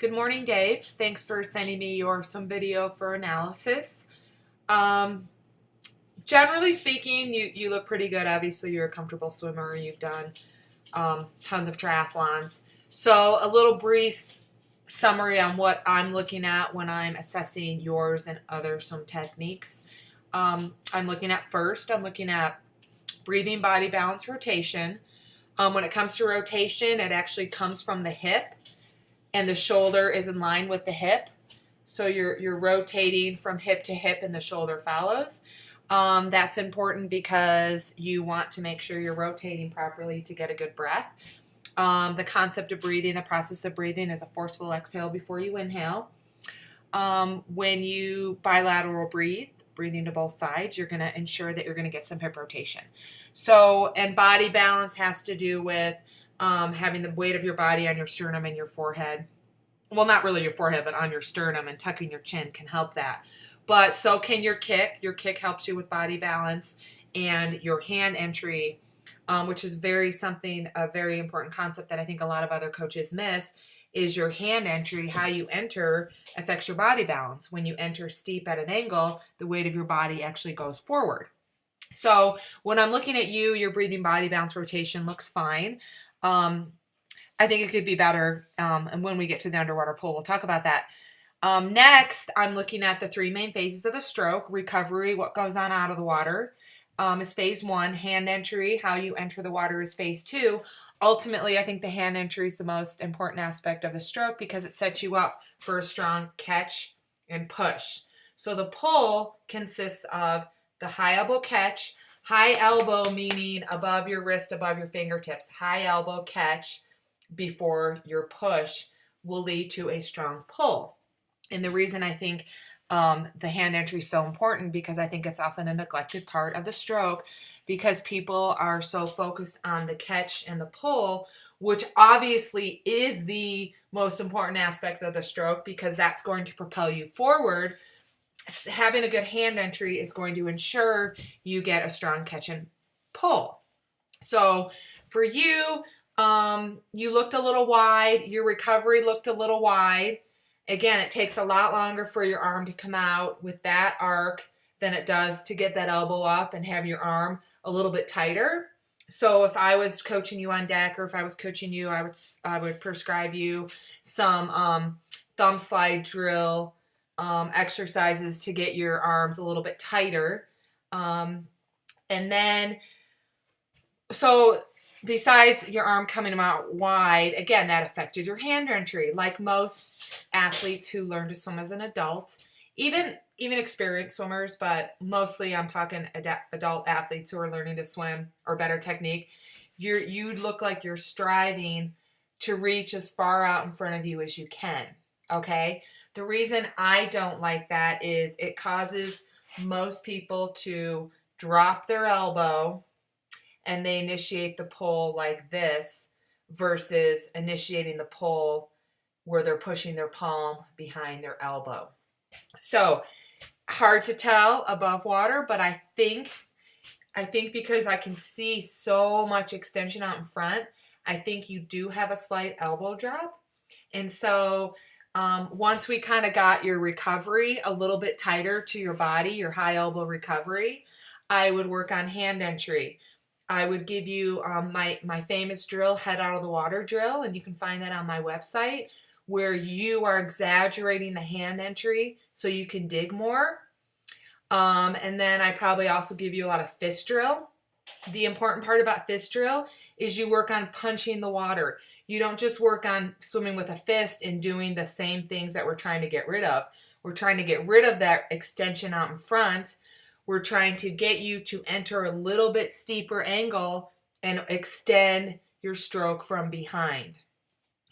Good morning, Dave. Thanks for sending me some video for analysis. Generally speaking, you look pretty good. Obviously, you're a comfortable swimmer. You've done tons of triathlons. So a little brief summary on what I'm looking at when I'm assessing yours and other swim techniques. I'm looking at breathing, body balance, rotation. When it comes to rotation, it actually comes from the hip, and the shoulder is in line with the hip. So you're rotating from hip to hip, and the shoulder follows. That's important because you want to make sure you're rotating properly to get a good breath. The concept of breathing, the process of breathing is a forceful exhale before you inhale. When you bilateral breathing to both sides, you're going to ensure that you're going to get some hip rotation. So, and body balance has to do with having the weight of your body on your sternum and your forehead. Well, not really your forehead, but on your sternum, and tucking your chin can help that. But so can your kick. Your kick helps you with body balance, and your hand entry, which is a very important concept that I think a lot of other coaches miss, is your hand entry. How you enter affects your body balance. When you enter steep at an angle, the weight of your body actually goes forward. So when I'm looking at you, your breathing, body balance, rotation looks fine. I think it could be better, and when we get to the underwater pool, we'll talk about that. Next, I'm looking at the three main phases of the stroke. Recovery, what goes on out of the water, is phase one. Hand entry, how you enter the water, is phase two. Ultimately, I think the hand entry is the most important aspect of the stroke because it sets you up for a strong catch and push. So the pull consists of the high elbow catch. High elbow meaning above your wrist, above your fingertips. High elbow catch before your push will lead to a strong pull. And the reason I think the hand entry is so important, because I think it's often a neglected part of the stroke, because people are so focused on the catch and the pull, which obviously is the most important aspect of the stroke because that's going to propel you forward. Having a good hand entry is going to ensure you get a strong catch and pull. So for you, you looked a little wide. Your recovery looked a little wide. Again, it takes a lot longer for your arm to come out with that arc than it does to get that elbow up and have your arm a little bit tighter. So if I was coaching you on deck, or if I was coaching you, I would prescribe you some thumb slide drill exercises to get your arms a little bit tighter. And then, so besides your arm coming out wide, again, that affected your hand entry. Like most athletes who learn to swim as an adult, even experienced swimmers, but mostly I'm talking adult athletes who are learning to swim or better technique, you look like you're striving to reach as far out in front of you as you can, okay? The reason I don't like that is it causes most people to drop their elbow and they initiate the pull like this versus initiating the pull where they're pushing their palm behind their elbow. So hard to tell above water, but I think because I can see so much extension out in front, I think you do have a slight elbow drop. And so once we kind of got your recovery a little bit tighter to your body, your high elbow recovery, I would work on hand entry. I would give you my famous drill, head out of the water drill, and you can find that on my website, where you are exaggerating the hand entry so you can dig more. And then I probably also give you a lot of fist drill. The important part about fist drill is you work on punching the water. You don't just work on swimming with a fist and doing the same things that we're trying to get rid of. We're trying to get rid of that extension out in front. We're trying to get you to enter a little bit steeper angle and extend your stroke from behind.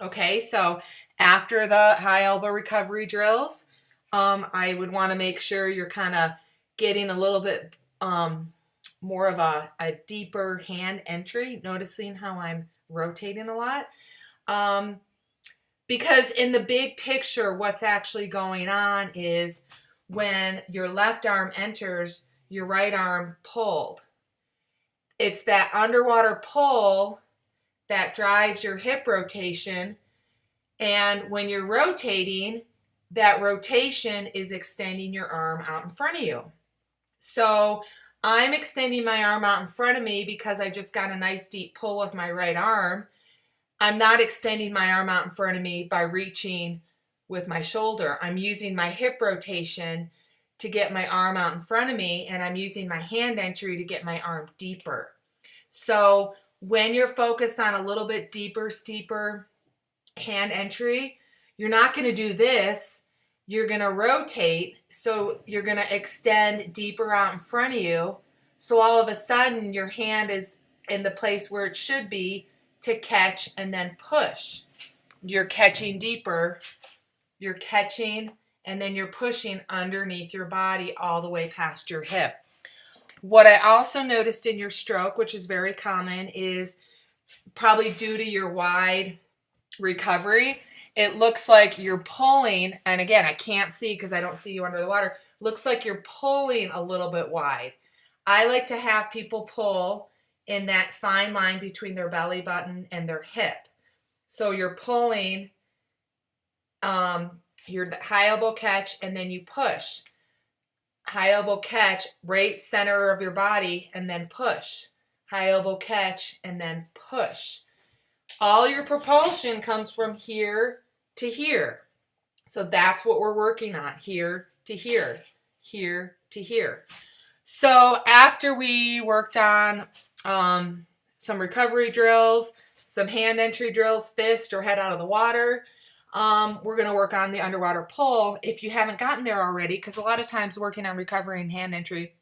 Okay, so after the high elbow recovery drills, I would want to make sure you're kind of getting a little bit more of a deeper hand entry, noticing how I'm rotating a lot. Because in the big picture, what's actually going on is when your left arm enters, your right arm pulled. It's that underwater pull that drives your hip rotation And when you're rotating, that rotation is extending your arm out in front of you. So I'm extending my arm out in front of me because I just got a nice deep pull with my right arm. I'm not extending my arm out in front of me by reaching with my shoulder. I'm using my hip rotation to get my arm out in front of me, and I'm using my hand entry to get my arm deeper. So when you're focused on a little bit deeper, steeper hand entry, you're not going to do this. You're going to rotate, so you're going to extend deeper out in front of you. So all of a sudden, your hand is in the place where it should be to catch and then push. You're catching deeper, you're catching, and then you're pushing underneath your body all the way past your hip. What I also noticed in your stroke, which is very common, is probably due to your wide recovery, it looks like you're pulling, and again, I can't see because I don't see you under the water, looks like you're pulling a little bit wide. I like to have people pull in that fine line between their belly button and their hip. So you're pulling, your high elbow catch, and then you push. High elbow catch, right center of your body, and then push. High elbow catch, and then push. All your propulsion comes from here to here. So that's what we're working on, here to here, here to here. So after we worked on some recovery drills, some hand entry drills, fist or head out of the water, we're going to work on the underwater pull if you haven't gotten there already, because a lot of times working on recovery and hand entry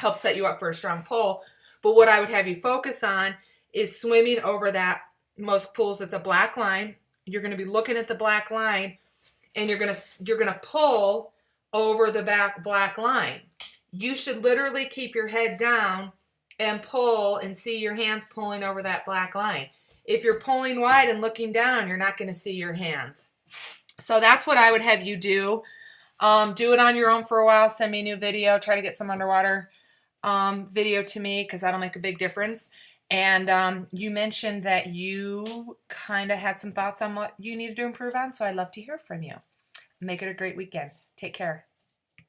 helps set you up for a strong pull. But what I would have you focus on is swimming over that. Most pools, it's a black line. You're going to be looking at the black line, and you're going to pull over the black line. You should literally keep your head down and pull and see your hands pulling over that black line. If you're pulling wide and looking down, you're not going to see your hands. So that's what I would have you do. Do it on your own for a while. Send me a new video. Try to get some underwater video to me, because that'll make a big difference. And you mentioned that you kind of had some thoughts on what you needed to improve on, so I'd love to hear from you. Make it a great weekend. Take care.